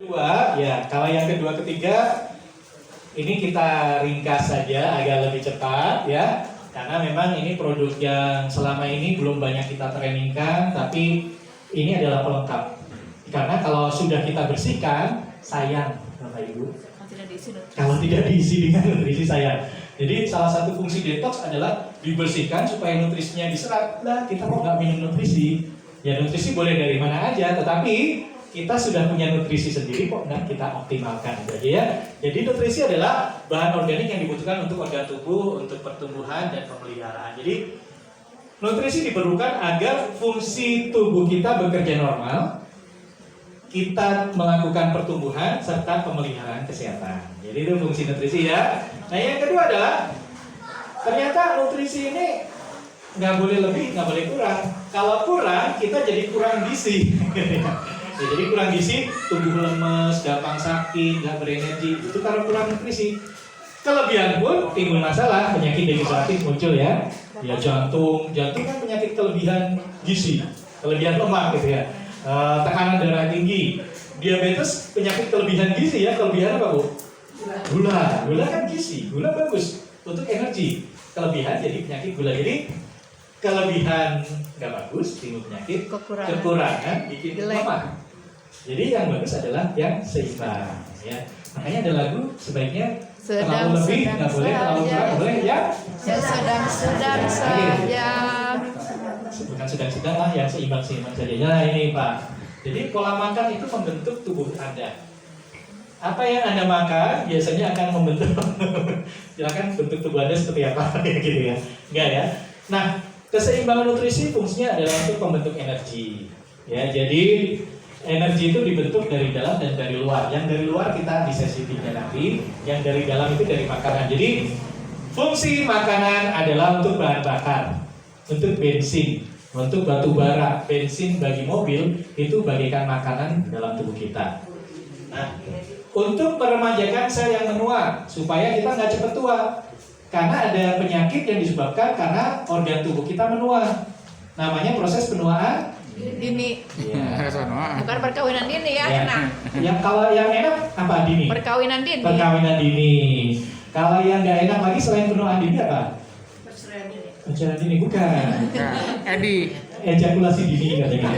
Kedua, ya kalau yang kedua ketiga ini kita ringkas saja agak lebih cepat ya, karena memang ini produk yang selama ini belum banyak kita trainingkan, tapi ini adalah pelengkap. Karena kalau sudah kita bersihkan, sayang Bapak Ibu. Kalau tidak diisi dengan nutrisi sayang. Jadi salah satu fungsi detox adalah dibersihkan supaya nutrisinya diserap. Lah kita kok nggak minum nutrisi? Ya nutrisi boleh dari mana aja, tetapi kita sudah punya nutrisi sendiri kok nggak kita optimalkan aja ya. Jadi nutrisi adalah bahan organik yang dibutuhkan untuk organ tubuh, untuk pertumbuhan dan pemeliharaan. Jadi nutrisi diperlukan agar fungsi tubuh kita bekerja normal, kita melakukan pertumbuhan serta pemeliharaan kesehatan. Jadi itu fungsi nutrisi ya. Nah yang kedua adalah ternyata nutrisi ini nggak boleh lebih, nggak boleh kurang. Kalau kurang kita jadi kurang gizi. Ya, jadi kurang gizi, tubuh lemes, gampang sakit, nggak berenergi. Itu kalau kurang nutrisi. Kelebihan pun timbul masalah, penyakit degeneratif muncul ya. Ya jantung kan penyakit kelebihan gizi, kelebihan lemak gitu ya. Tekanan darah tinggi, diabetes penyakit kelebihan gizi ya. Kelebihan apa Bu? Gula kan gizi, gula bagus untuk energi. Kelebihan jadi penyakit gula. Jadi kelebihan nggak bagus, timbul penyakit. Kekurangan bikin lemah. Jadi yang bagus adalah yang seimbang ya. Makanya ada lagu sebaiknya terlalu lebih nggak boleh, terlalu kurang boleh ya. Sedang saja. Bukan sedang-sedang lah, yang seimbang-seimbang saja. Nah ini Pak. Jadi pola makan itu membentuk tubuh Anda. Apa yang Anda makan biasanya akan membentuk. Silakan bentuk tubuh Anda seperti apa gitu ya. Enggak ya. Nah, keseimbangan nutrisi fungsinya adalah untuk membentuk energi. Ya, jadi energi itu dibentuk dari dalam dan dari luar. Yang dari luar kita di sesi 3 nanti, yang dari dalam itu dari makanan. Jadi fungsi makanan adalah untuk bahan bakar, untuk bensin, untuk batu bara. Bensin bagi mobil itu bagaikan makanan dalam tubuh kita. Nah, untuk meremajakan sel yang menua supaya kita nggak cepat tua. Karena ada penyakit yang disebabkan karena organ tubuh kita menua. Namanya proses penuaan Dini. ya. Bukan perkawinan dini ya, enak. Yang kalau yang enak apa dini? Perkawinan dini. Perkawinan dini. Kalau yang nggak enak lagi selain penuaan dini apa? Perceraian dini bukan. Edi. Ejakulasi dini katanya.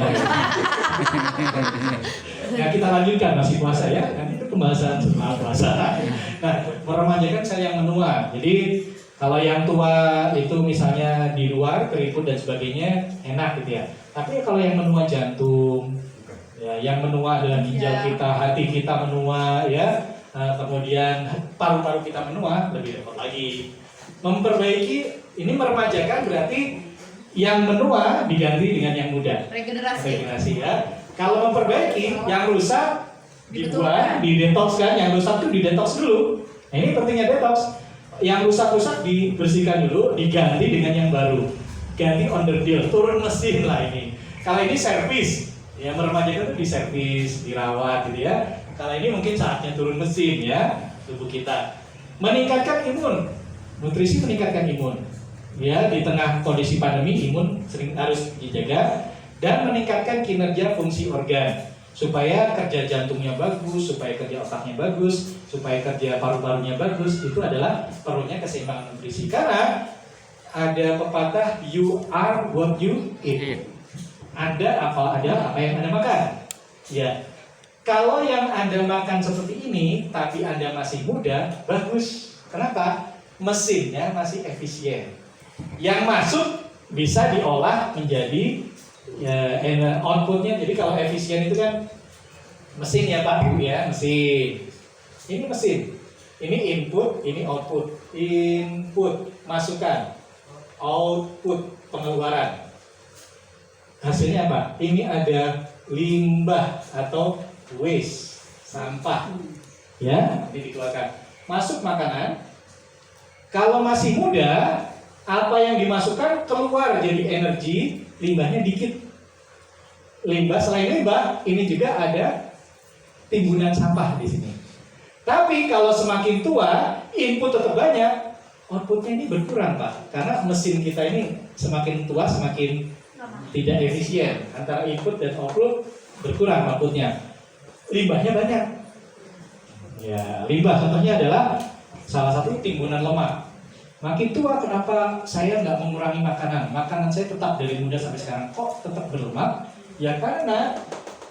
Ya kita lanjutkan masih puasa ya. Kan itu pembahasan setelah puasa. Nah, meremajakan sel yang menua. Jadi kalau yang tua itu misalnya di luar keriput dan sebagainya enak gitu ya. Tapi kalau yang menua jantung, ya, yang menua adalah ginjal kita, hati kita menua, ya, kemudian paru-paru kita menua, lebih repot lagi. Memperbaiki, ini meremajakan berarti yang menua diganti dengan yang muda. Regenerasi ya. Kalau memperbaiki, yang rusak dibuang, didetox kan, yang rusak itu didetox dulu. Nah, ini pentingnya detox. Yang rusak-rusak dibersihkan dulu, diganti dengan yang baru. Ganti onderdil, turun mesin lah ini. Kalau ini servis, ya meremajakan itu diservis, dirawat gitu ya. Kalau ini mungkin saatnya turun mesin ya, tubuh kita. Meningkatkan imun, nutrisi meningkatkan imun. Ya, di tengah kondisi pandemi imun sering harus dijaga dan meningkatkan kinerja fungsi organ supaya kerja jantungnya bagus, supaya kerja otaknya bagus, supaya kerja paru-parunya bagus. Itu adalah perlunya keseimbangan nutrisi. Karena ada pepatah you are what you eat. Ada apa yang Anda makan. Ya. Kalau yang Anda makan seperti ini tapi Anda masih muda, bagus. Kenapa? Mesinnya masih efisien. Yang masuk bisa diolah menjadi outputnya. Jadi kalau efisien itu kan mesin ya Pak Bu ya, mesin. Ini mesin. Ini input, ini output. Input masukkan, output pengeluaran. Hasilnya apa? Ini ada limbah atau waste, sampah. Ya, nanti dikeluarkan. Masuk makanan. Kalau masih muda, apa yang dimasukkan keluar jadi energi, limbahnya dikit. Limbah, selain limbah, ini juga ada timbunan sampah di sini. Tapi kalau semakin tua, input tetap banyak, outputnya ini berkurang Pak. Karena mesin kita ini semakin tua semakin tidak efisien. Antara input dan output berkurang outputnya. Limbahnya banyak. Ya, limbah contohnya adalah salah satu timbunan lemak. Makin tua kenapa saya nggak mengurangi makanan? Makanan saya tetap dari muda sampai sekarang kok tetap berlemak? Ya karena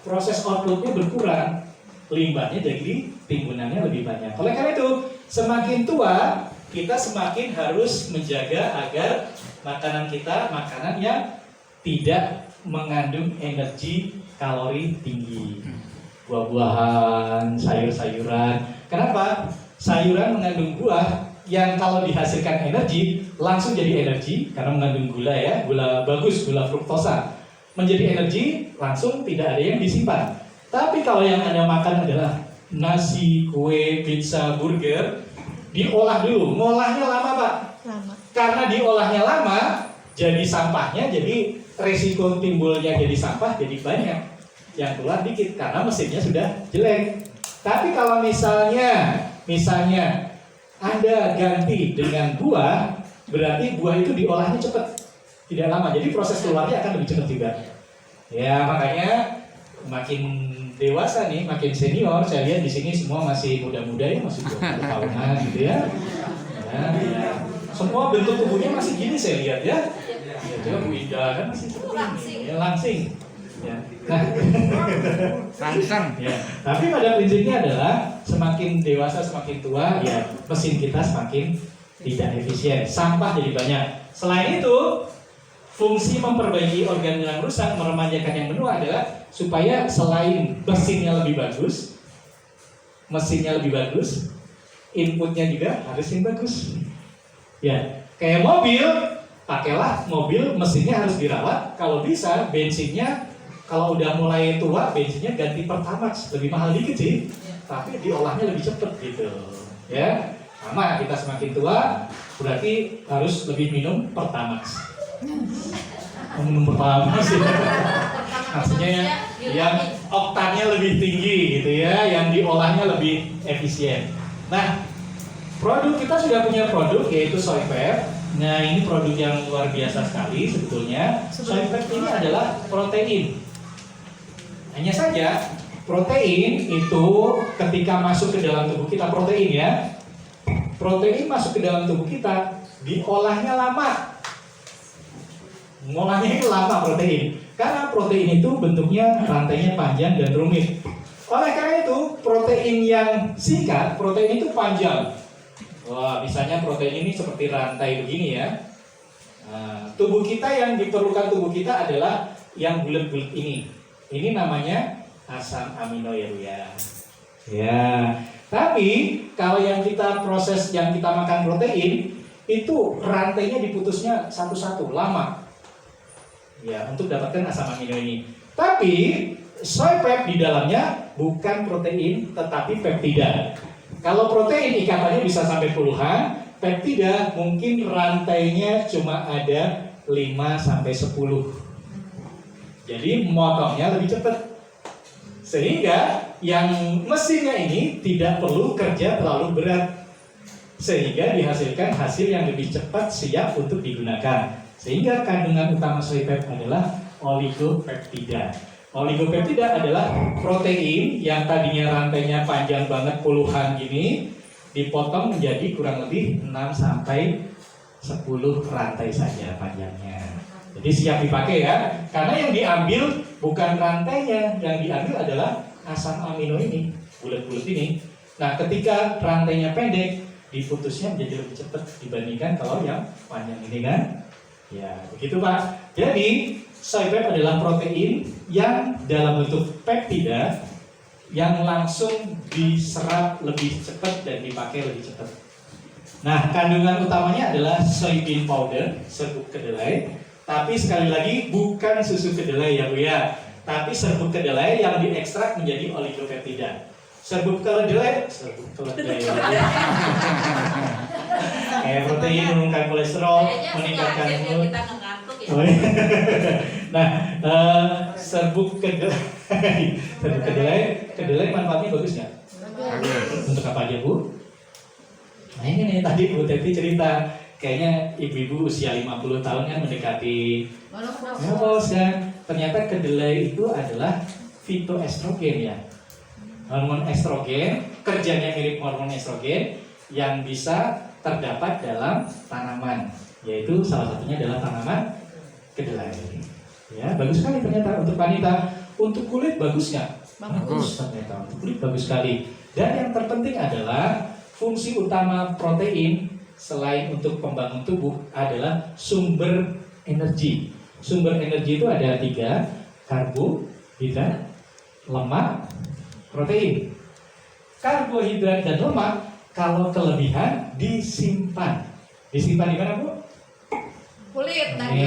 proses outputnya berkurang, limbahnya jadi timbunannya lebih banyak. Oleh karena itu, semakin tua kita semakin harus menjaga agar makanan kita makanan yang tidak mengandung energi kalori tinggi. Buah-buahan, sayur-sayuran. Kenapa? Sayuran mengandung buah yang kalau dihasilkan energi langsung jadi energi karena mengandung gula ya, gula bagus, gula fruktosa. Menjadi energi langsung tidak ada yang disimpan. Tapi kalau yang Anda makan adalah nasi, kue, pizza, burger, diolah dulu. Ngolahnya lama, Pak. Lama. Karena diolahnya lama, jadi sampahnya, jadi resiko timbulnya jadi sampah jadi banyak. Yang keluar dikit karena mesinnya sudah jelek. Tapi kalau misalnya Anda ganti dengan buah, berarti buah itu diolahnya cepat, tidak lama. Jadi proses keluarnya akan lebih cepat juga. Ya makanya makin dewasa nih, makin senior, saya lihat di sini semua masih muda-muda ya, masih 20 tahunan gitu ya. Ya. Semua bentuk tubuhnya masih gini saya lihat ya. Ya coba Bu Ida kan masih seperti ini, ya, langsing. Ya. Nah, langsung. Ya. Tapi pada prinsipnya adalah semakin dewasa semakin tua ya mesin kita semakin tidak efisien, sampah jadi banyak. Selain itu, fungsi memperbaiki organ yang rusak, meremajakan yang menua adalah supaya selain mesinnya lebih bagus, inputnya juga harus yang bagus. Ya, kayak mobil, pakailah mobil mesinnya harus dirawat. Kalau bisa bensinnya kalau udah mulai tua bensinnya ganti Pertamax, lebih mahal dikit sih, tapi diolahnya lebih cepat gitu. Ya, sama kita semakin tua berarti harus lebih minum Pertamax. Minum Pertamax sih, maksudnya yang oktannya lebih tinggi gitu ya, yang diolahnya lebih efisien. Nah, produk kita sudah punya produk yaitu Soypep. Nah, ini produk yang luar biasa sekali sebetulnya. Soypep ini adalah protein. Hanya saja protein itu ketika masuk ke dalam tubuh kita, protein masuk ke dalam tubuh kita diolahnya lama. Ngolahnya itu lama protein, karena protein itu bentuknya rantainya panjang dan rumit. Oleh karena itu protein yang singkat, protein itu panjang. Wah, misalnya protein ini seperti rantai begini ya. Nah, tubuh kita yang diperlukan tubuh kita adalah yang bulat-bulat ini. Ini namanya asam amino ya Bu ya. Ya, tapi kalau yang kita proses, yang kita makan protein itu rantainya diputusnya satu-satu, lama. Ya, untuk dapatkan asam amino ini. Tapi Soypep di dalamnya bukan protein tetapi peptida. Kalau protein ikatannya bisa sampai puluhan, peptida mungkin rantainya cuma ada 5 sampai 10. Jadi memotongnya lebih cepat. Sehingga yang mesinnya ini tidak perlu kerja terlalu berat. Sehingga dihasilkan hasil yang lebih cepat siap untuk digunakan. Sehingga kandungan utama Soypep adalah oligopeptida. Oligopeptida adalah protein yang tadinya rantainya panjang banget puluhan gini, dipotong menjadi kurang lebih 6 sampai 10 rantai saja panjangnya. Jadi siap dipakai ya, karena yang diambil bukan rantainya, yang diambil adalah asam amino ini, bulat-bulat ini. Nah, ketika rantainya pendek, diputusnya menjadi lebih cepat dibandingkan kalau yang panjang ini kan. Ya, begitu Pak. Jadi, Soypep adalah protein yang dalam bentuk peptida yang langsung diserap lebih cepat dan dipakai lebih cepat. Nah, kandungan utamanya adalah soybean powder, serbuk kedelai. Tapi sekali lagi bukan susu kedelai ya Bu ya, tapi serbuk kedelai yang diekstrak menjadi oligopeptida. Serbuk kedelai kayak protein menurunkan kolesterol, meningkatkan mood. Nah, serbuk kedelai manfaatnya bagus nggak? Untuk apa aja Bu? Nah ini nih tadi Bu Teti cerita. Kayaknya ibu-ibu usia 50 tahun kan mendekati menopause kan. Ternyata kedelai itu adalah fitoestrogen ya. hormon estrogen, kerjanya mirip hormon estrogen yang bisa terdapat dalam tanaman, yaitu salah satunya adalah tanaman kedelai. Ya, bagus sekali ternyata untuk wanita. Untuk kulit bagus nggak? Bagus ternyata. Untuk kulit bagus sekali. Dan yang terpenting adalah fungsi utama protein selain untuk pembangun tubuh adalah sumber energi. Sumber energi itu ada 3, karbohidrat, lemak, protein. Karbohidrat dan lemak kalau kelebihan disimpan. Disimpan di mana, Bu? Kulit nanti.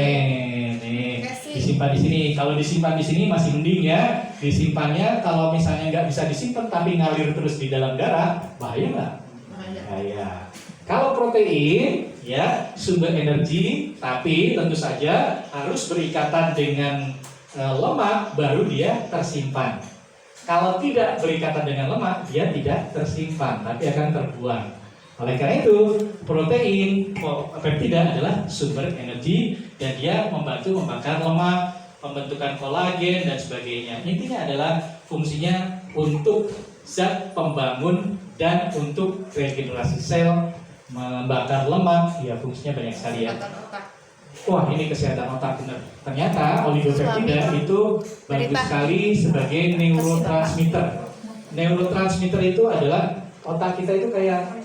Nih, disimpan di sini. Kalau disimpan di sini masih mending ya. Disimpannya kalau misalnya nggak bisa disimpan tapi ngalir terus di dalam darah, bahaya nggak? Bahaya. Kalau protein, ya sumber energi, tapi tentu saja harus berikatan dengan lemak baru dia tersimpan. Kalau tidak berikatan dengan lemak, dia tidak tersimpan, tapi akan terbuang. Oleh karena itu, protein peptida adalah sumber energi dan dia membantu membakar lemak, pembentukan kolagen dan sebagainya. Intinya adalah fungsinya untuk zat pembangun dan untuk regenerasi sel, membakar lemak, ya fungsinya banyak sekali ya. Wah, ini kesehatan otak benar. Ternyata oligopeptida itu bagus sekali sebagai neurotransmitter. Neurotransmitter itu adalah otak kita itu kayak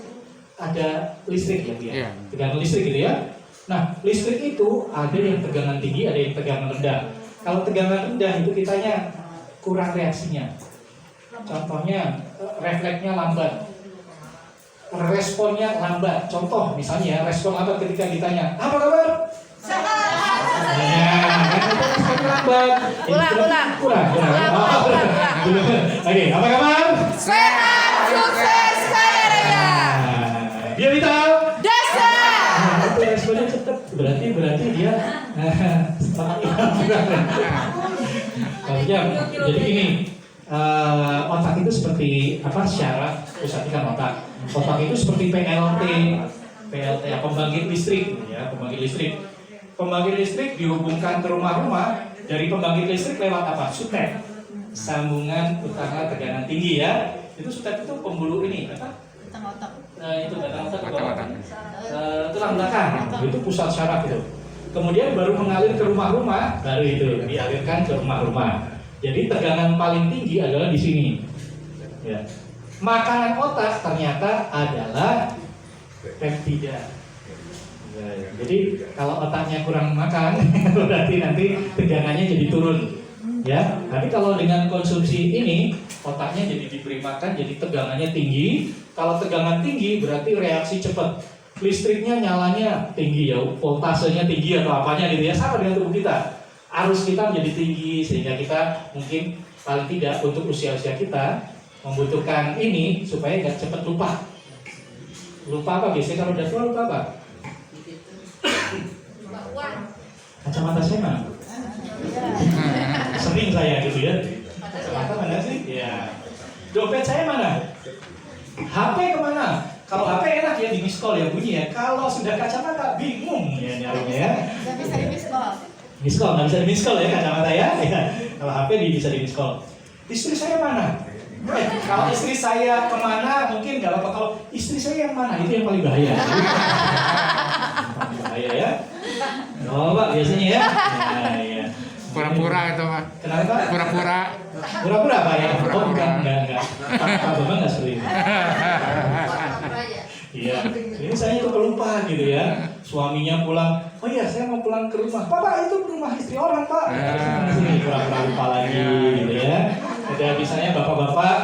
ada listrik ya, dia. Tegangan listrik gitu ya. Nah, listrik itu ada yang tegangan tinggi, ada yang tegangan rendah. Kalau tegangan rendah itu kitanya kurang reaksinya. Contohnya refleksnya lambat, responnya lambat. Contoh misalnya respon lambat ketika ditanya apa kabar? Ya, respon lambat. Kurang. Oke, apa kabar? Sehat, sukses, kaya raya. Dia vital. Dasar. Itu responnya cepat. Berarti dia jadi ini otak itu seperti apa? Syarat pusat-ikan otak. Otak itu seperti PLT ya, pembangkit listrik ya, pembangkit listrik. Pembangkit listrik dihubungkan ke rumah-rumah dari pembangkit listrik lewat apa? Sutet. Sambungan utama tegangan tinggi ya. Itu sutet itu pembuluh ini apa? Itu batang otak tulang belakang. Itu pusat syaraf itu. Kemudian baru mengalir ke rumah-rumah, baru itu dialirkan ke rumah-rumah. Jadi tegangan paling tinggi adalah di sini. Ya. Makanan otak ternyata adalah peptida. Jadi kalau otaknya kurang makan, berarti nanti tegangannya jadi turun. Ya, tapi kalau dengan konsumsi ini, otaknya jadi diberi makan, jadi tegangannya tinggi. Kalau tegangan tinggi, berarti reaksi cepat. Listriknya nyalanya tinggi ya, voltasenya tinggi atau apanya gitu ya, sama dengan tubuh kita. Arus kita menjadi tinggi sehingga kita mungkin paling tidak untuk usia-usia kita membutuhkan ini supaya nggak cepat lupa. Lupa apa biasanya kalau udah tua lupa apa? Kacamata saya mana? Sering saya gitu ya. Kacamata mana sih? Ya. Dompet saya mana? HP kemana? Kalau HP enak ya di miss call ya bunyi ya. Kalau sudah kacamata bingung ya nyarinya ya. Gak bisa di miss call. Miss call nggak bisa di miss call ya kacamata ya. Kalau HP bisa di miss call. Istri saya mana? Kalau istri saya kemana mungkin nggak apa-apa. Kalau istri saya yang mana itu yang paling bahaya. Bahaya ya. Oh Pak biasanya ya. Nah, ya. Pura-pura itu Pak. Kenapa Pak? Pura-pura. Pura-pura Pak ya? Oh Pura-pura. enggak. Pak Bambang nggak seperti itu. Iya. Ini saya itu pelupa gitu ya. Suaminya pulang. Oh iya saya mau pulang ke rumah. Pak itu rumah istri orang Pak. Sini pura-pura lupa lagi gitu ya. Ada misalnya bapak-bapak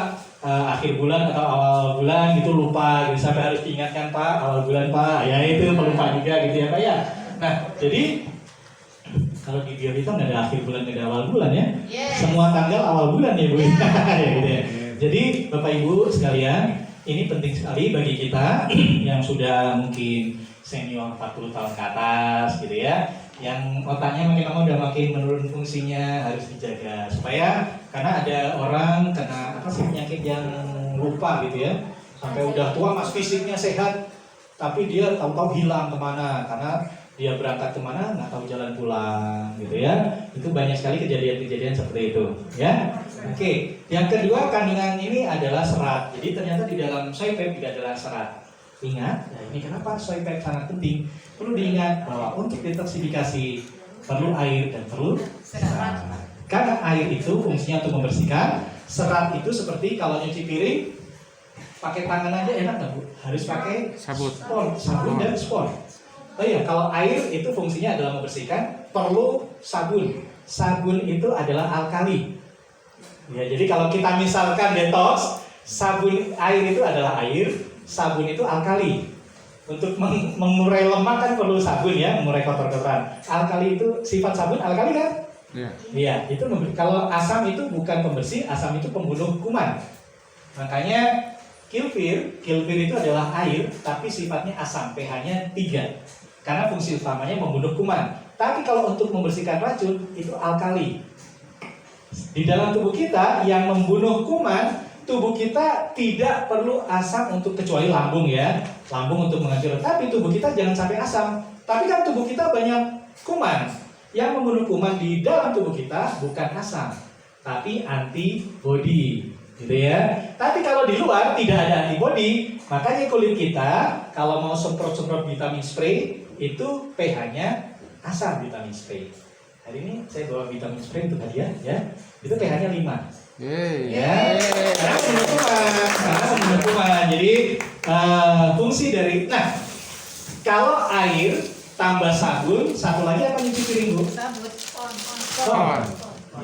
akhir bulan atau awal bulan gitu lupa gitu sampai harus diingatkan Pak awal bulan Pak. Ya itu pelupa juga gitu ya Pak ya. Nah jadi kalau di biorhythm nggak ada akhir bulan, nggak ada awal bulan ya. Semua tanggal awal bulan ya Bu. Ya, gitu ya. Jadi Bapak Ibu sekalian, ini penting sekali bagi kita yang sudah mungkin senior 40 tahun ke atas gitu ya. Yang otaknya makin lama udah makin menurun fungsinya harus dijaga supaya karena ada orang kena apa sih penyakit yang lupa gitu ya. Sampai udah tua mas fisiknya sehat tapi dia tahu-tahu hilang kemana karena dia berangkat kemana nggak tahu jalan pulang gitu ya. Itu banyak sekali kejadian-kejadian seperti itu ya. Oke, yang kedua kandungan ini adalah serat. Jadi ternyata di dalam soy pep juga adalah serat. Ingat, nah ini kenapa soy pep sangat penting. Perlu diingat bahwa untuk detoksifikasi perlu air dan perlu serat. Karena air itu fungsinya untuk membersihkan. Serat itu seperti kalau nyuci piring pakai tangan aja enak nggak Bu? Harus pakai sabun dan spon. Oh iya, kalau air itu fungsinya adalah membersihkan, perlu sabun. Sabun itu adalah alkali. Ya, jadi kalau kita misalkan detox, sabun air itu adalah air, sabun itu alkali. Untuk mengurai lemak kan perlu sabun ya, mengurai kotor-kotoran. Alkali itu sifat sabun alkali kan? Iya. Iya, itu kalau asam itu bukan pembersih, asam itu pembunuh kuman. Makanya kilfir itu adalah air, tapi sifatnya asam, pH-nya 3. Karena fungsi utamanya membunuh kuman. Tapi kalau untuk membersihkan racun, itu alkali. Di dalam tubuh kita yang membunuh kuman, tubuh kita tidak perlu asam untuk kecuali lambung ya. Lambung untuk menghancurkan. Tapi tubuh kita jangan sampai asam. Tapi kan tubuh kita banyak kuman. Yang membunuh kuman di dalam tubuh kita bukan asam, tapi antibodi. Gitu ya. Tapi kalau di luar tidak ada antibodi, makanya kulit kita kalau mau semprot-semprot vitamin spray itu pH-nya asam vitamin spray. Hari ini saya bawa vitamin spray untuk hadiah ya. Itu pH-nya 5. Ya. Karena membunuh kuman. Jadi fungsi dari kalau air tambah sabun, satu lagi apa nyuci piring Bu? Sabun. Spon.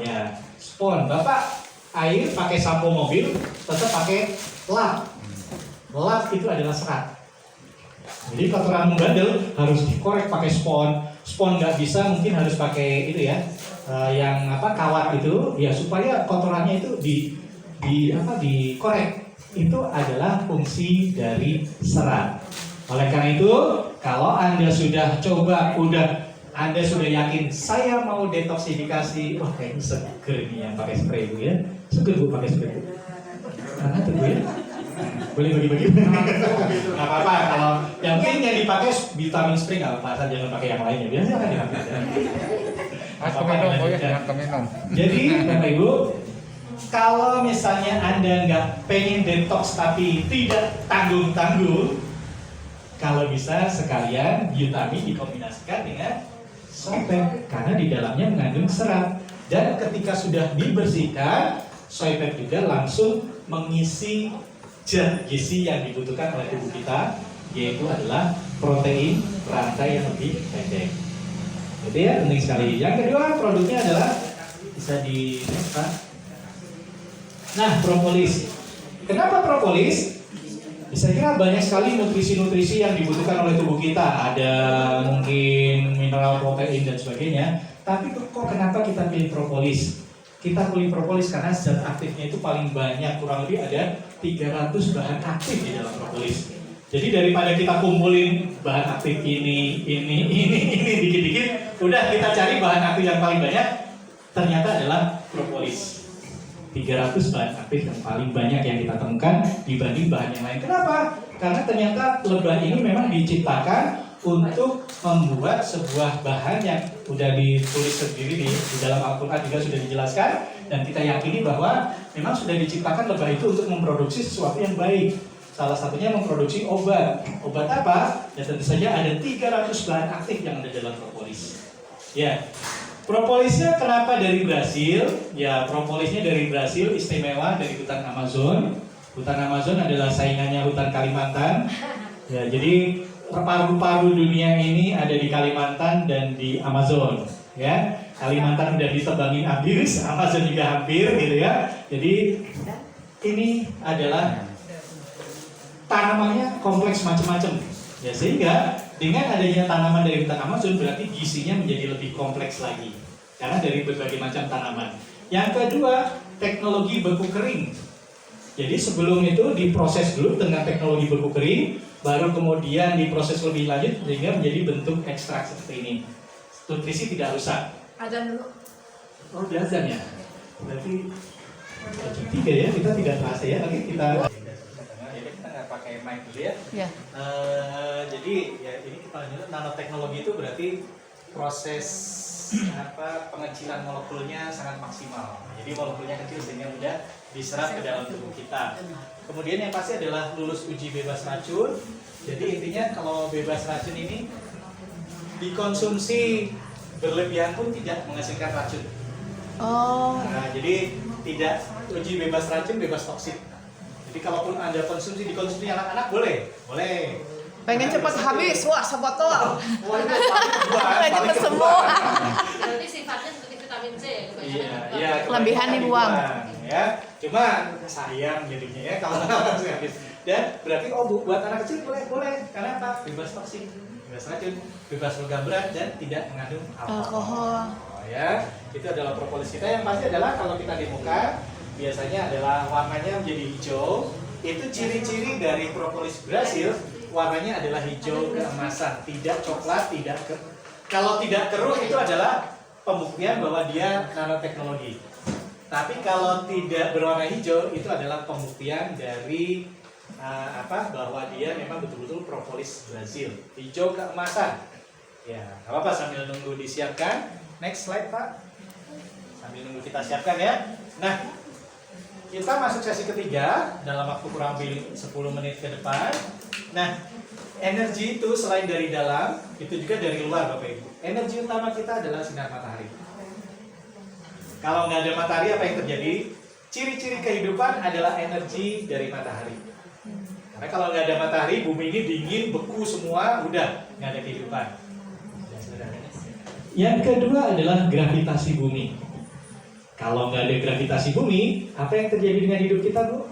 Ya, spon. Bapak air pakai sampo mobil, tetap pakai lap. Lap itu adalah serat. Jadi kotoran membandel harus dikorek pakai spon. Spon nggak bisa, mungkin harus pakai itu ya, yang kawat itu, ya supaya kotorannya itu dikorek. Itu adalah fungsi dari serat. Oleh karena itu, kalau Anda sudah coba, Anda sudah yakin saya mau detoksifikasi, wah kayaknya seger nih yang pakai spray Bu ya. Seger Bu pakai spray Bu. Karena tuh Bu ya. Boleh bagi-bagi. Nggak apa-apa, kalau yang penting yang dipakai vitamin spray nggak apa-apa, asal jangan pakai yang lainnya. Biasanya kan dipakai. Minum. Jadi Bapak Ibu, kalau misalnya Anda nggak pengen detox tapi tidak tanggung-tanggung, kalau bisa sekalian vitamin dikombinasikan dengan soy pep karena di dalamnya mengandung serat. Dan ketika sudah dibersihkan, soy pep juga langsung mengisi zat gizi yang dibutuhkan oleh tubuh kita, yaitu adalah protein rantai yang lebih pendek. Itu ya, penting sekali. Yang kedua, produknya adalah bisa di propolis. Kenapa propolis? Saya kira banyak sekali nutrisi-nutrisi yang dibutuhkan oleh tubuh kita. Ada mungkin mineral, protein dan sebagainya. Tapi kok kenapa kita pilih propolis? Kita pilih propolis karena zat aktifnya itu paling banyak, kurang lebih ada 300 bahan aktif di dalam propolis. Jadi daripada kita kumpulin bahan aktif ini dikit-dikit, udah kita cari bahan aktif yang paling banyak, ternyata adalah propolis. 300 bahan aktif yang paling banyak yang kita temukan dibanding bahan yang lain. Kenapa? Karena ternyata lebah ini memang diciptakan untuk membuat sebuah bahan yang sudah ditulis sendiri di dalam Al-Quran juga sudah dijelaskan, dan kita yakini bahwa memang sudah diciptakan lebah itu untuk memproduksi sesuatu yang baik. Salah satunya memproduksi obat. Obat apa? Ya tentu saja ada 300 bahan aktif yang ada dalam propolis. Ya. Propolisnya kenapa dari Brasil? Ya, propolisnya dari Brasil, istimewa dari hutan Amazon. Hutan Amazon adalah saingannya hutan Kalimantan. Ya, jadi paru-paru dunia ini ada di Kalimantan dan di Amazon. Ya, Kalimantan udah ditebangin habis, Amazon juga hampir, gitu ya. Jadi ini adalah tanamannya kompleks macam-macam. Ya, sehingga dengan adanya tanaman dari hutan Amazon berarti gizinya menjadi lebih kompleks lagi. Karena dari berbagai macam tanaman. Yang kedua, teknologi beku kering. Jadi sebelum itu diproses dulu dengan teknologi beku kering, baru kemudian diproses lebih lanjut sehingga menjadi bentuk ekstrak seperti ini. Nutrisi tidak rusak. Azan dulu. Oh, azan ya? Berarti jam 3 ya, kita tidak terasa ya. Oke, kita nggak pakai mic dulu ya. Ya. Jadi ya ini kita lanjut, nanoteknologi itu berarti proses pengecilan molekulnya sangat maksimal. Jadi molekulnya kecil sehingga mudah diserap ke dalam tubuh kita. Kemudian yang pasti adalah lulus uji bebas racun. Jadi intinya kalau bebas racun ini dikonsumsi berlebihan pun tidak menghasilkan racun. Oh. Nah, jadi tidak uji bebas racun, bebas toksik. Jadi kalaupun Anda dikonsumsi anak-anak boleh. Pengen cepat habis, wah sebotol. Wah, itu paling kedua, Pengen paling cepet kedua. semua. Berarti sifatnya seperti vitamin C. Iya, Kelebihan dibuang. Ya, cuma sayang jadinya ya kalau harus habis. Dan berarti buat anak kecil boleh. Karena apa? Bebas toksik, bebas racun, bebas logam berat dan tidak mengandung alkohol. Oh, ya, itu adalah propolis kita. Yang pasti adalah kalau kita di muka biasanya adalah warnanya menjadi hijau. Itu ciri-ciri dari propolis Brasil. Warnanya adalah hijau keemasan, tidak coklat, kalau tidak keruh itu adalah pembuktian bahwa dia nanoteknologi. Tapi kalau tidak berwarna hijau itu adalah pembuktian dari bahwa dia memang betul-betul propolis Brasil, hijau keemasan. Ya, nggak apa-apa sambil nunggu disiapkan. Next slide Pak. Sambil nunggu kita siapkan ya. Nah, kita masuk sesi ketiga dalam waktu kurang lebih 10 menit ke depan. Nah, energi itu selain dari dalam, itu juga dari luar Bapak Ibu. Energi utama kita adalah sinar matahari. Kalau nggak ada matahari apa yang terjadi? Ciri-ciri kehidupan adalah energi dari matahari. Karena kalau nggak ada matahari, bumi ini dingin, beku semua, udah nggak ada kehidupan. Yang kedua adalah gravitasi bumi. Kalau nggak ada gravitasi bumi, apa yang terjadi dengan hidup kita, Bu?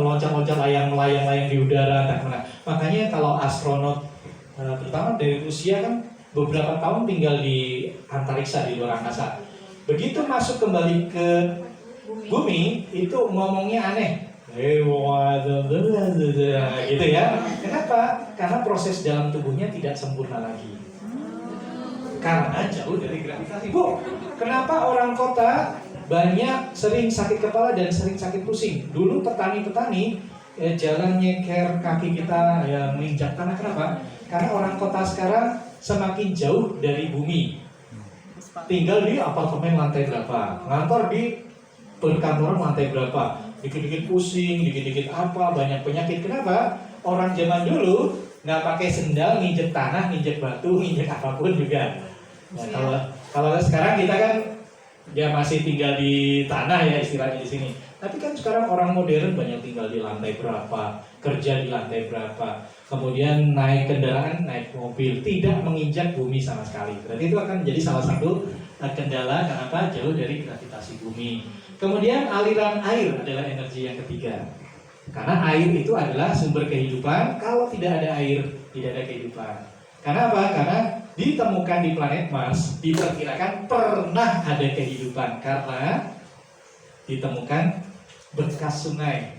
Loncat-loncat, melayang-layang di udara, entah kemana. Makanya kalau astronot, terutama dari Rusia kan beberapa tahun tinggal di antariksa, di luar angkasa. Begitu masuk kembali ke bumi, itu ngomongnya aneh. Gitu ya. Kenapa? Karena proses dalam tubuhnya tidak sempurna lagi. Karena jauh dari gravitasi. Bu, kenapa orang kota banyak sering sakit kepala dan sering sakit pusing? Dulu petani-petani jalan nyeker kaki kita ya menginjak tanah. Kenapa? Karena orang kota sekarang semakin jauh dari bumi. Tinggal di apartemen lantai berapa, ngantor di perkantoran lantai berapa, dikit-dikit pusing, dikit-dikit apa, banyak penyakit. Kenapa? Orang zaman dulu nggak pakai sendal, nginjek tanah, nginjek batu, nginjek apapun juga. Nah, kalau sekarang kita kan ya masih tinggal di tanah ya istilahnya di sini. Tapi kan sekarang orang modern banyak tinggal di lantai berapa, kerja di lantai berapa, kemudian naik kendaraan, naik mobil, tidak menginjak bumi sama sekali. Berarti itu akan menjadi salah satu kendala kenapa jauh dari gravitasi bumi. Kemudian aliran air adalah energi yang ketiga. Karena air itu adalah sumber kehidupan. Kalau tidak ada air, tidak ada kehidupan. Karena apa? Karena ditemukan di planet Mars, diperkirakan pernah ada kehidupan karena ditemukan bekas sungai.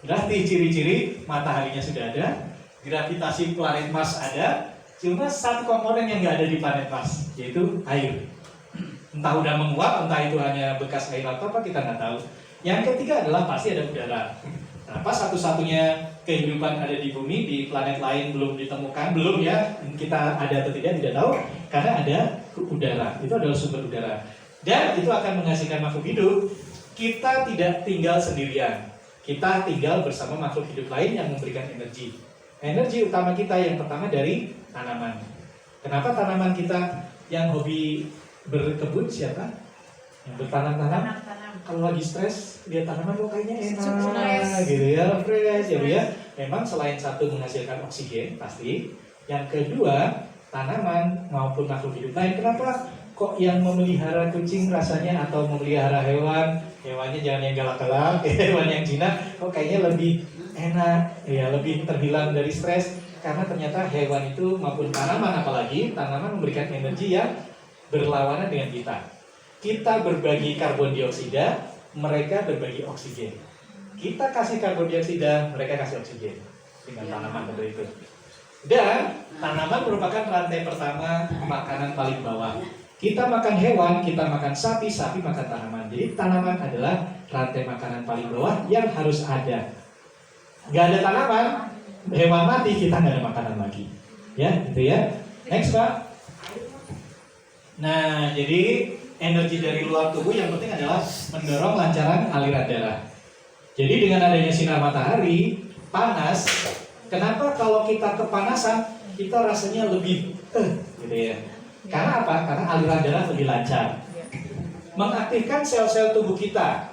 Berarti ciri-ciri mataharinya sudah ada, gravitasi planet Mars ada, cuma satu komponen yang nggak ada di planet Mars, yaitu air. Entah udah menguap, entah itu hanya bekas air atau apa, kita nggak tahu. Yang ketiga adalah pasti ada udara. Kenapa satu-satunya kehidupan ada di bumi, di planet lain belum ditemukan, belum ya, kita ada atau tidak tahu, karena ada udara, itu adalah sumber udara. Dan itu akan menghasilkan makhluk hidup. Kita tidak tinggal sendirian, kita tinggal bersama makhluk hidup lain yang memberikan energi. Energi utama kita yang pertama dari tanaman. Kenapa tanaman kita yang hobi berkebun siapa? Yang bertanam-tanam? Kalau lagi stres, lihat tanaman kok kayaknya enak, gitu ya, fresh ya Bu ya. Memang selain satu menghasilkan oksigen pasti, yang kedua tanaman maupun makhluk hidup lain. Kenapa kok yang memelihara kucing rasanya atau memelihara hewannya jangan yang galak-galak, hewan yang jinak, kok kayaknya lebih enak, ya lebih terhilang dari stres. Karena ternyata hewan itu maupun tanaman, apalagi tanaman memberikan energi yang berlawanan dengan kita. Kita berbagi karbon dioksida, mereka berbagi oksigen. Kita kasih karbon dioksida, mereka kasih oksigen. Dengan tanaman seperti itu. Dan tanaman merupakan rantai pertama makanan paling bawah. Kita makan hewan, kita makan sapi, sapi makan tanaman. Jadi tanaman adalah rantai makanan paling bawah yang harus ada. Gak ada tanaman, hewan mati, kita nggak ada makanan lagi. Ya, gitu ya. Next Pak. Nah, jadi energi dari luar tubuh yang penting adalah mendorong lancaran aliran darah. Jadi dengan adanya sinar matahari, panas, kenapa kalau kita kepanasan, kita rasanya lebih gitu ya. Karena apa? Karena aliran darah lebih lancar. Mengaktifkan sel-sel tubuh kita.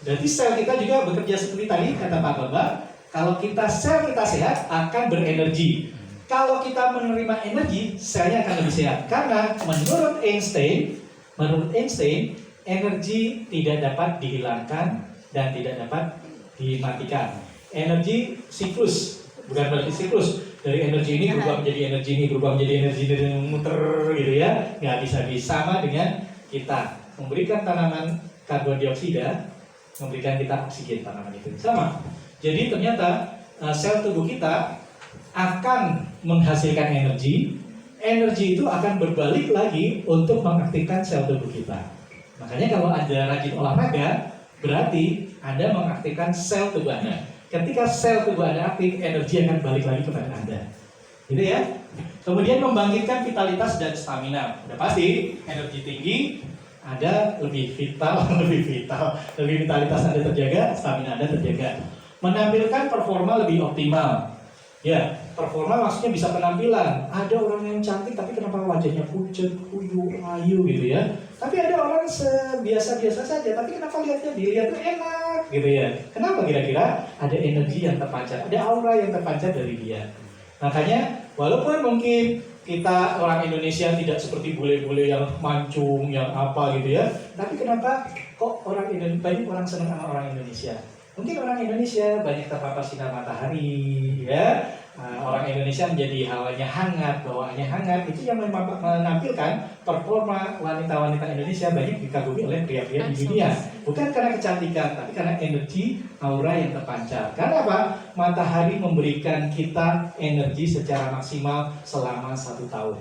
Jadi sel kita juga bekerja seperti tadi kata Pak Bambang. Kalau sel kita sehat akan berenergi. Kalau kita menerima energi, selnya akan lebih sehat. Karena menurut Einstein, energi tidak dapat dihilangkan dan tidak dapat dimatikan. Energi siklus, bukan berarti siklus. Dari energi ini berubah menjadi energi ini, berubah menjadi energi ini, muter gitu ya. Nggak bisa sama dengan kita. Memberikan tanaman karbon dioksida, memberikan kita oksigen tanaman itu. Sama. Jadi ternyata sel tubuh kita akan menghasilkan energi itu akan berbalik lagi untuk mengaktifkan sel tubuh kita. Makanya kalau Anda rajin olahraga, berarti Anda mengaktifkan sel tubuh Anda. Ketika sel tubuh Anda aktif, energi akan balik lagi kepada Anda. Gitu ya. Kemudian membangkitkan vitalitas dan stamina. Udah pasti, energi tinggi, Anda lebih vital, lebih vitalitas Anda terjaga, stamina Anda terjaga. Menampilkan performa lebih optimal. Ya, performa maksudnya bisa penampilan. Ada orang yang cantik tapi kenapa wajahnya pucat, kuyu, ayu gitu ya. Tapi ada orang biasa-biasa saja tapi kenapa dilihat tuh enak gitu ya. Kenapa kira-kira? Ada energi yang terpancar, ada aura yang terpancar dari dia. Makanya walaupun mungkin kita orang Indonesia tidak seperti bule-bule yang mancung, yang apa gitu ya. Tapi kenapa kok banyak orang senang sama orang Indonesia? Mungkin orang Indonesia banyak terpapar sinar matahari, ya. Orang Indonesia menjadi hawanya hangat, bawaannya hangat. Itu yang menampilkan performa wanita-wanita Indonesia banyak dikagumi oleh pria-pria di dunia. Bukan karena kecantikan, tapi karena energi aura yang terpancar. Karena apa? Matahari memberikan kita energi secara maksimal selama 1 tahun.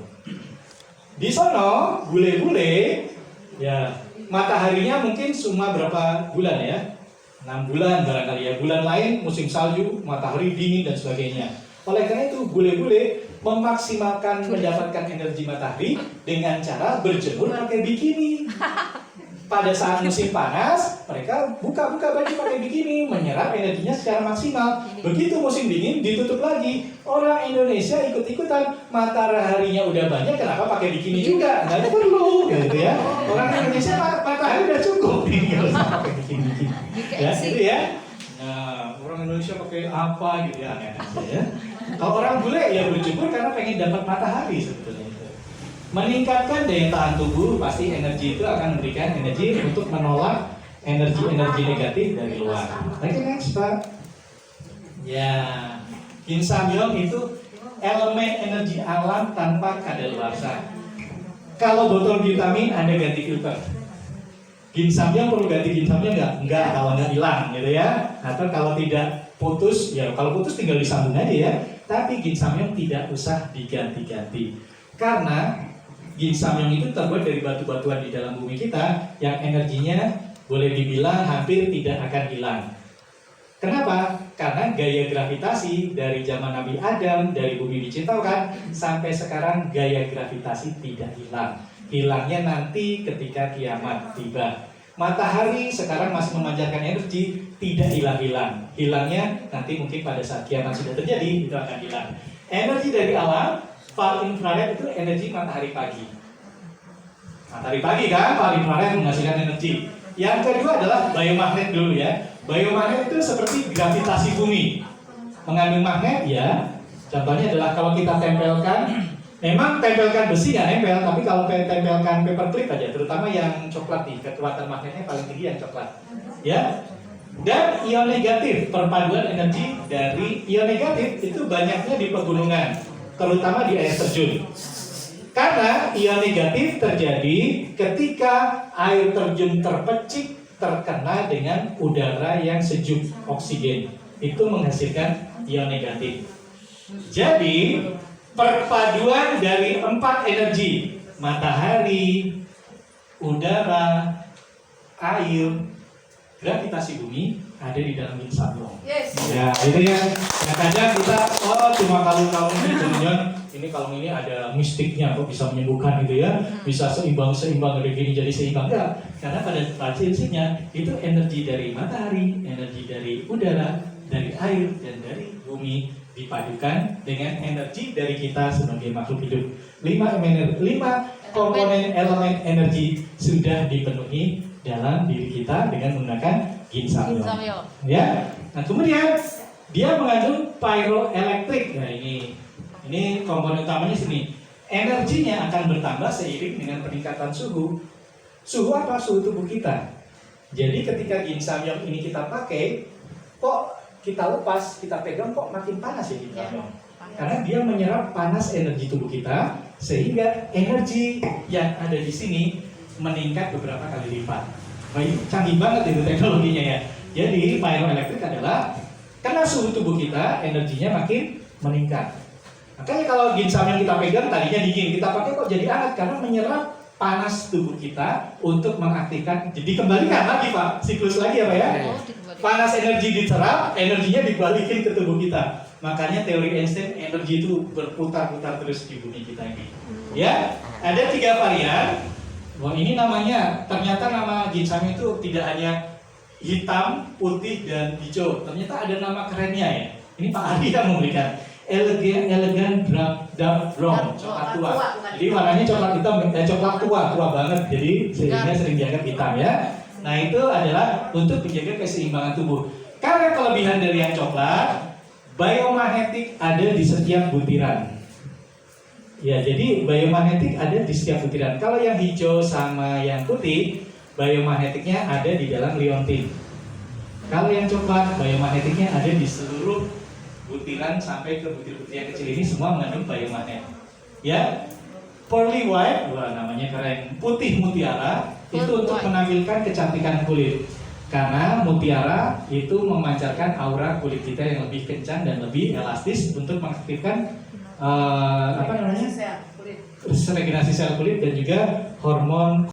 Di sono, bule-bule, ya mataharinya mungkin cuma berapa bulan ya? 6 bulan barangkali ya, bulan lain musim salju, matahari dingin dan sebagainya. Oleh karena itu bule-bule memaksimalkan mendapatkan energi matahari dengan cara berjemur pakai bikini. Pada saat musim panas, mereka buka-buka baju pakai bikini, menyerap energinya secara maksimal. Begitu musim dingin, ditutup lagi. Orang Indonesia ikut-ikutan, mataharinya udah banyak, kenapa pakai bikini juga? Nggak perlu, gitu ya. Orang Indonesia matahari udah cukup, nggak usah pakai bikini. Ya, gitu ya. Nah, orang Indonesia pakai apa gitu ya, aneh aja ya. Kalau orang bule ya berjemur karena pengen dapat matahari sebetulnya. Meningkatkan daya tahan tubuh, pasti energi itu akan memberikan energi untuk menolak energi-energi negatif dari luar. Oke, next Pak. Ya, Ginsamyong itu elemen energi alam tanpa kadaluarsa. Kalau botol vitamin Anda ganti filter. Ginsamyong perlu ganti ginsamyong nggak? Nggak, kalau nggak hilang gitu ya. Atau kalau tidak putus, ya kalau putus tinggal disambung aja ya. Tapi ginsamyong tidak usah diganti-ganti. Karena ginsamyong itu terbuat dari batu-batuan di dalam bumi kita yang energinya boleh dibilang hampir tidak akan hilang. Kenapa? Karena gaya gravitasi dari zaman Nabi Adam, dari bumi diciptakan sampai sekarang gaya gravitasi tidak hilang. Hilangnya nanti ketika kiamat tiba. Matahari sekarang masih memancarkan energi, tidak hilang-hilang. Hilangnya nanti mungkin pada saat kiamat sudah terjadi, itu akan hilang. Energi dari alam, far infrared itu energi matahari pagi. Matahari pagi kan, far infrared menghasilkan energi. Yang kedua adalah biomagnet dulu ya. Biomagnet itu seperti gravitasi bumi. Mengandung magnet ya. Contohnya adalah kalau kita tempelkan, memang tempelkan besi nggak nempel, tapi kalau tempelkan paperclip aja, terutama yang coklat nih, kekuatan magnetnya paling tinggi yang coklat. Ya. Dan ion negatif, perpaduan energi dari ion negatif itu banyaknya di pegunungan, terutama di air terjun. Karena ion negatif terjadi ketika air terjun terpecik terkena dengan udara yang sejuk, oksigen. Itu menghasilkan ion negatif. Jadi, perpaduan dari 4 energi, matahari, udara, air, gravitasi bumi, ada di dalam ginseng. Yes. Ya, itu ya. Nah, kadang kita cuma kalung ini jangan ini kalung ini ada mistiknya kok bisa menyembuhkan gitu ya. Bisa seimbang dari gini jadi seimbang enggak. Karena pada prinsipnya itu energi dari matahari, energi dari udara, dari air dan dari bumi dipadukan dengan energi dari kita sebagai makhluk hidup. 5 komponen elemen energi sudah dipenuhi dalam diri kita dengan menggunakan ginseng. Samyo. Ya. Nah, kemudian dia mengandung pyroelektrik. Nah, ini komponen utamanya sini. Energinya akan bertambah seiring dengan peningkatan suhu. Suhu apa? Suhu tubuh kita. Jadi ketika ginseng ini kita pakai, kok kita lepas, kita pegang kok makin panas ya ginseng. Karena dia menyerap panas energi tubuh kita sehingga energi yang ada di sini meningkat beberapa kali lipat. Canggih banget itu teknologinya ya. Jadi pyroelektrik adalah karena suhu tubuh kita energinya makin meningkat. Makanya kalau ginseng yang kita pegang tadinya dingin, kita pakai kok jadi hangat karena menyerap panas tubuh kita untuk mengaktifkan. Jadi kembalikan lagi Pak, siklus lagi ya Pak ya. Panas energi diserap, energinya dibalikin ke tubuh kita. Makanya teori Einstein energi itu berputar-putar terus di bumi kita ini. Ya, ada 3 varian. Wah, ini namanya, ternyata nama ginseng itu tidak hanya hitam, putih, dan hijau. Ternyata ada nama kerennya ya. Ini Pak Adi yang memberikan elegan dark brown, coklat tua. Jadi warnanya coklat hitam, coklat tua banget. Jadi sehingga sering dianggap hitam ya. Nah itu adalah untuk menjaga keseimbangan tubuh. Karena kelebihan dari yang coklat, biomagnetik ada di setiap butiran. Ya, jadi biomagnetik ada di setiap butiran. Kalau yang hijau sama yang putih, biomagnetiknya ada di dalam liontin. Kalau yang coklat, biomagnetiknya ada di seluruh butiran sampai ke butir-butir yang kecil ini semua mengandung biomagnet. Ya, pearly white, wah namanya keren. Putih mutiara itu untuk menampilkan kecantikan kulit. Karena mutiara itu memancarkan aura kulit kita yang lebih kencang dan lebih elastis untuk mengaktifkan regenerasi sel kulit dan juga hormon